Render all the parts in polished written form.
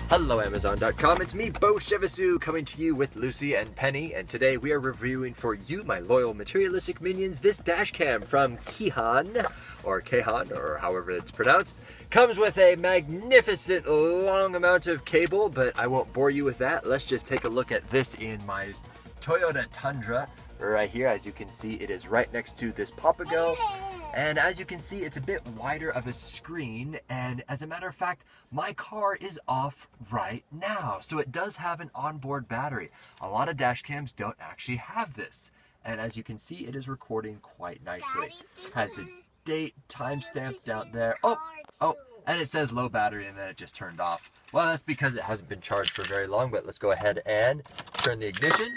Hello Amazon.com, it's me, Beau, coming to you with Lucy and Penny, and today we are reviewing for you, my loyal materialistic minions, this dash cam from KEHAN, or KEHAN, or however it's pronounced. Comes with a magnificent long amount of cable, but I won't bore you with that. Let's just take a look at this in my Toyota Tundra right here. As you can see, it is right next to this Papago. And as you can see, it's a bit wider of a screen, and as a matter of fact, my car is off right now. So it does have an onboard battery. A lot of dash cams don't actually have this. And as you can see, it is recording quite nicely. Has the date timestamped down there. Oh, and it says low battery, and then it just turned off. Well, that's because it hasn't been charged for very long, but let's go ahead and turn the ignition.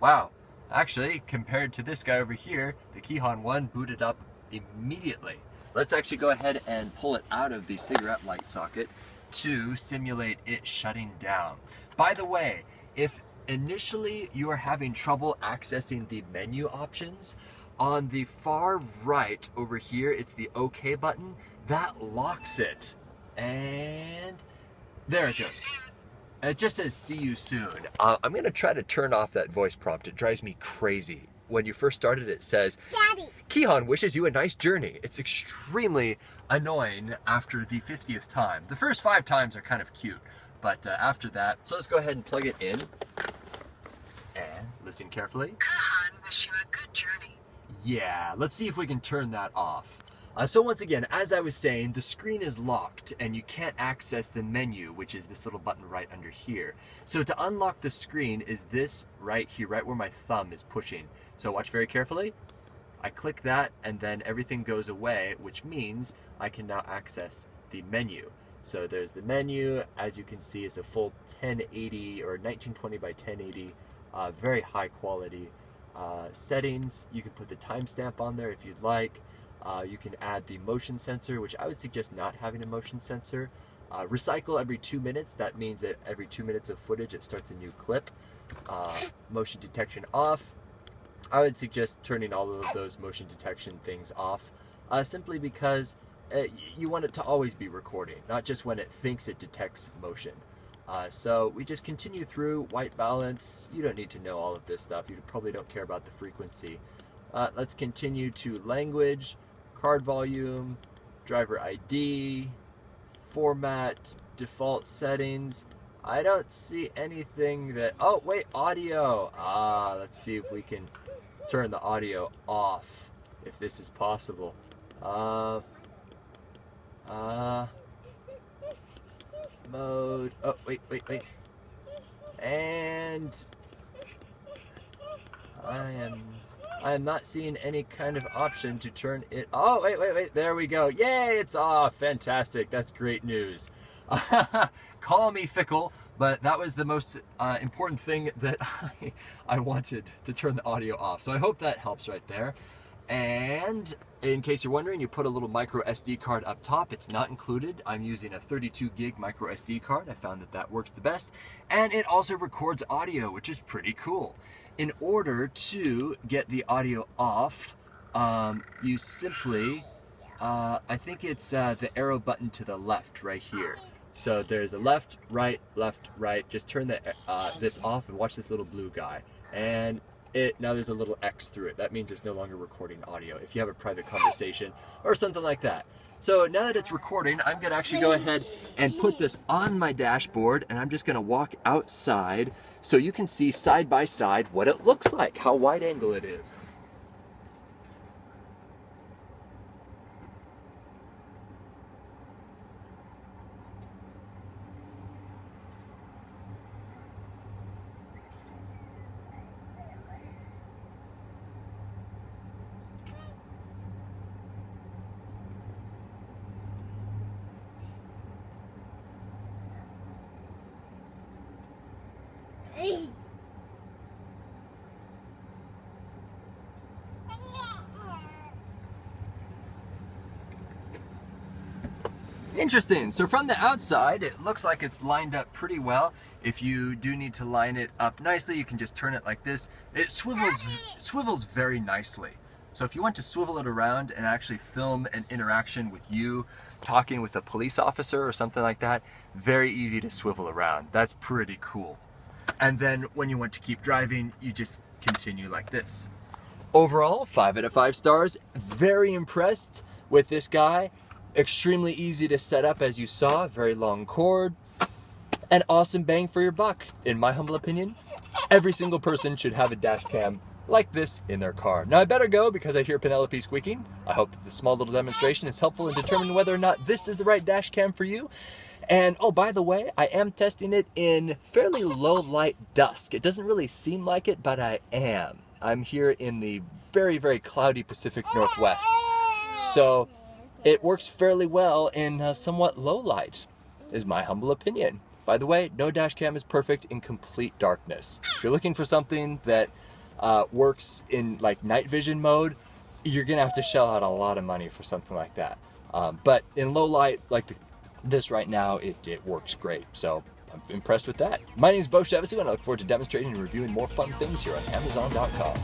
Wow, actually, compared to this guy over here, the KEHAN one booted up immediately. Let's actually go ahead and pull it out of the cigarette light socket to simulate it shutting down. By the way, if initially you are having trouble accessing the menu options, on the far right over here, it's the OK button, that locks it. And there it goes. It just says, see you soon. I'm gonna try to turn off that voice prompt. It drives me crazy. When you first started, it says, Daddy, KEHAN wishes you a nice journey. It's extremely annoying after the 50th time. The first 5 times are kind of cute, but after that, so let's go ahead and plug it in. And listen carefully. KEHAN wish you a good journey. Yeah, let's see if we can turn that off. So once again, as I was saying, the screen is locked and you can't access the menu, which is this little button right under here. So to unlock the screen is this right here, right where my thumb is pushing. So watch very carefully. I click that and then everything goes away, which means I can now access the menu. So there's the menu. As you can see, it's a full 1080 or 1920 by 1080, very high quality settings. You can put the timestamp on there if you'd like. You can add the motion sensor, which I would suggest not having a motion sensor. Recycle every 2 minutes. That means that every 2 minutes of footage, it starts a new clip. Motion detection off. I would suggest turning all of those motion detection things off, simply because you want it to always be recording, not just when it thinks it detects motion. So we just continue through white balance. You don't need to know all of this stuff. You probably don't care about the frequency. Let's continue to language, card volume, driver ID, format, default settings. I don't see anything that, oh wait, audio. Let's see if we can turn the audio off, if this is possible. Mode, oh wait. And I am not seeing any kind of option to turn it. Oh, wait. There we go. Yay, it's off. Fantastic. That's great news. Call me fickle, but that was the most important thing that I wanted, to turn the audio off. So I hope that helps right there. And in case you're wondering, you put a little micro SD card up top. It's not included. I'm using a 32 gig micro SD card. I found that works the best. And it also records audio, which is pretty cool. In order to get the audio off, you simply, I think it's the arrow button to the left right here. So there's a left, right. Just turn this off and watch this little blue guy. And now there's a little X through it. That means it's no longer recording audio if you have a private conversation or something like that. So now that it's recording, I'm gonna actually go ahead and put this on my dashboard, and I'm just gonna walk outside so you can see side by side what it looks like, how wide angle it is. Interesting. So from the outside, it looks like it's lined up pretty well. If you do need to line it up nicely, you can just turn it like this. It swivels very nicely. So if you want to swivel it around and actually film an interaction with you talking with a police officer or something like that, very easy to swivel around. That's pretty cool. And then when you want to keep driving, you just continue like this. Overall, 5 out of 5 stars. Very impressed with this guy. Extremely easy to set up, as you saw. Very long cord. An awesome bang for your buck. In my humble opinion, every single person should have a dash cam like this in their car. Now I better go because I hear Penelope squeaking. I hope that this small little demonstration is helpful in determining whether or not this is the right dash cam for you. And oh, by the way, I am testing it in fairly low light dusk. It doesn't really seem like it, but I am. I'm here in the very, very cloudy Pacific Northwest. So it works fairly well in somewhat low light, is my humble opinion. By the way, no dash cam is perfect in complete darkness. If you're looking for something that works in like night vision mode, you're gonna have to shell out a lot of money for something like that. But in low light, like this right now, it works great. So I'm impressed with that. My name is Beau, and I look forward to demonstrating and reviewing more fun things here on Amazon.com.